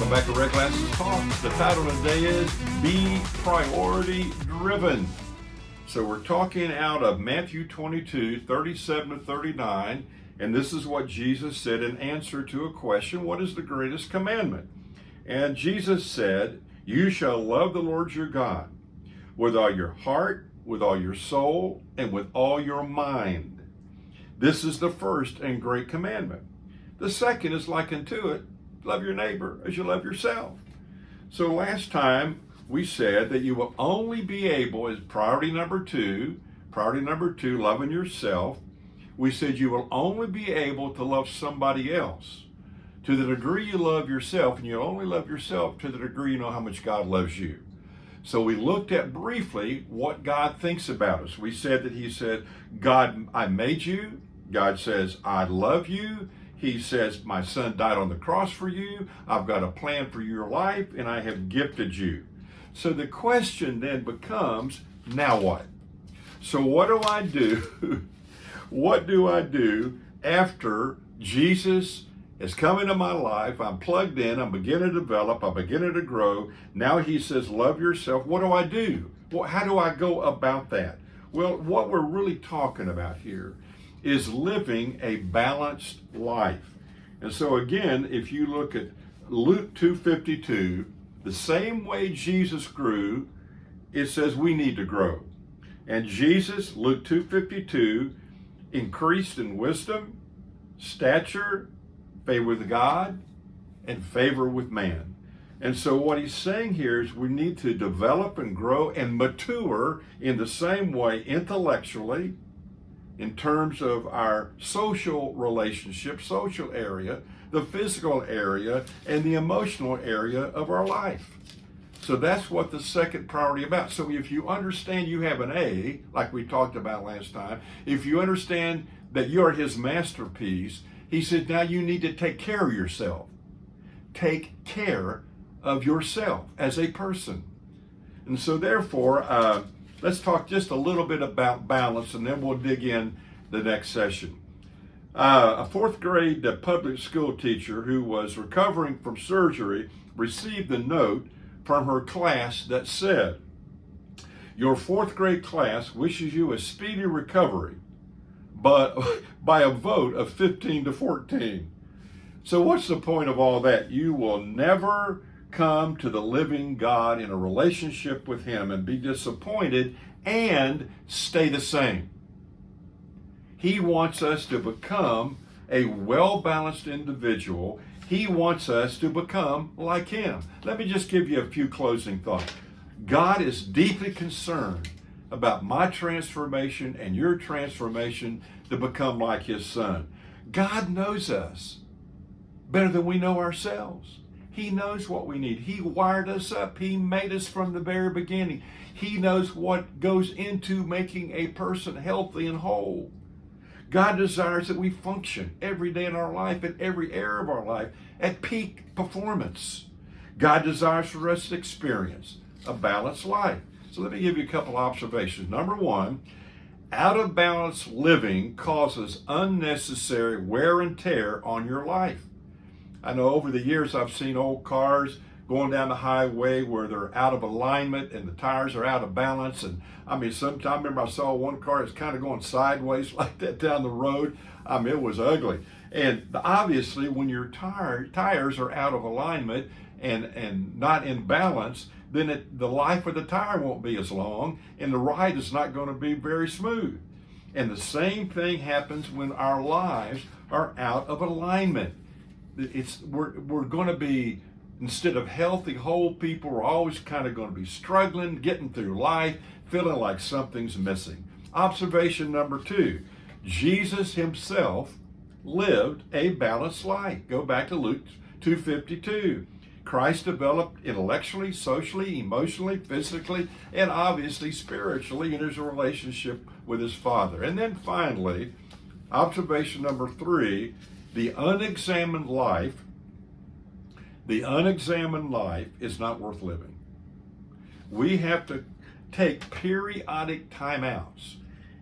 Welcome back to Red Glasses Talk. The title today is Be Priority Driven. So we're talking out of Matthew 22, 37 to 39, and this is what Jesus said in answer to a question, what is the greatest commandment? And Jesus said, you shall love the Lord your God with all your heart, with all your soul, and with all your mind. This is the first and great commandment. The second is like unto it, love your neighbor as you love yourself. So last time we said that you will only be able, as priority number two, loving yourself, we said you will only be able to love somebody else to the degree you love yourself, and you only love yourself to the degree you know how much God loves you. So we looked at briefly what God thinks about us. We said that he said, God, I made you. God says, I love you. He says, my son died on the cross for you. I've got a plan for your life, and I have gifted you. So the question then becomes, now what? So what do I do? What do I do after Jesus has come into my life? I'm plugged in. I'm beginning to develop. I'm beginning to grow. Now he says, love yourself. What do I do? Well, how do I go about that? Well, what we're really talking about here is living a balanced life. And so again, if you look at Luke 2:52, the same way Jesus grew, it says we need to grow. And Jesus, Luke 2:52, increased in wisdom, stature, favor with God, and favor with man. And so what he's saying here is we need to develop and grow and mature in the same way intellectually, in terms of our social relationship, social area, the physical area, and the emotional area of our life. So that's what the second priority about. So if you understand you have an A, like we talked about last time, if you understand that you're his masterpiece, he said, now you need to take care of yourself. Take care of yourself as a person. And so therefore, let's talk just a little bit about balance, and then we'll dig in the next session. A fourth grade public school teacher who was recovering from surgery received a note from her class that said, your fourth grade class wishes you a speedy recovery, but by a vote of 15 to 14. So what's the point of all that? You will never come to the living God in a relationship with him and be disappointed and stay the same. He wants us to become a well-balanced individual. He wants us to become like him. Let me just give you a few closing thoughts. God is deeply concerned about my transformation and your transformation to become like his son. God knows us better than we know ourselves. He knows what we need. He wired us up. He made us from the very beginning. He knows what goes into making a person healthy and whole. God desires that we function every day in our life, in every area of our life, at peak performance. God desires for us to experience a balanced life. So let me give you a couple observations. Number one, out of balance living causes unnecessary wear and tear on your life. I know over the years I've seen old cars going down the highway where they're out of alignment and the tires are out of balance. And I mean, I remember I saw one car that's kind of going sideways like that down the road. I mean, it was ugly. And obviously when your tires are out of alignment and not in balance, then the life of the tire won't be as long and the ride is not going to be very smooth. And the same thing happens when our lives are out of alignment. We're going to be, instead of healthy, whole people, we're always kind of going to be struggling, getting through life, feeling like something's missing. Observation number two, Jesus himself lived a balanced life. Go back to Luke 2:52. Christ developed intellectually, socially, emotionally, physically, and obviously spiritually in his relationship with his Father. And then finally, observation number three, the unexamined life is not worth living. We have to take periodic timeouts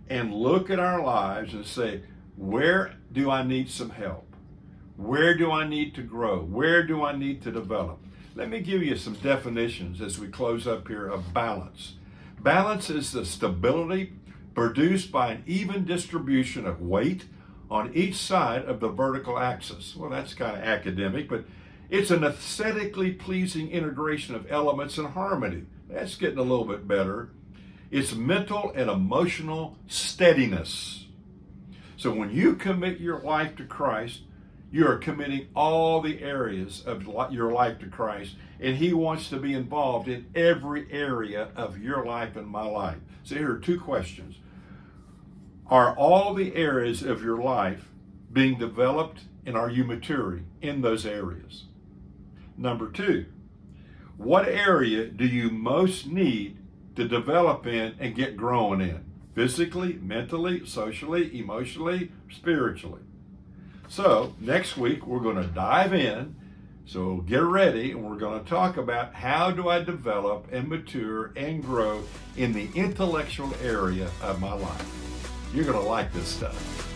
and look at our lives and say, where do I need some help? Where do I need to grow? Where do I need to develop? Let me give you some definitions as we close up here of balance. Balance is the stability produced by an even distribution of weight on each side of the vertical axis. Well, that's kind of academic, but it's an aesthetically pleasing integration of elements in harmony. That's getting a little bit better. It's mental and emotional steadiness. So when you commit your life to Christ, you are committing all the areas of your life to Christ, and He wants to be involved in every area of your life and my life. So here are two questions. Are all the areas of your life being developed, and are you maturing in those areas? Number two, what area do you most need to develop in and get growing in? Physically, mentally, socially, emotionally, spiritually. So next week we're going to dive in. So get ready, and we're going to talk about how do I develop and mature and grow in the intellectual area of my life. You're going to like this stuff.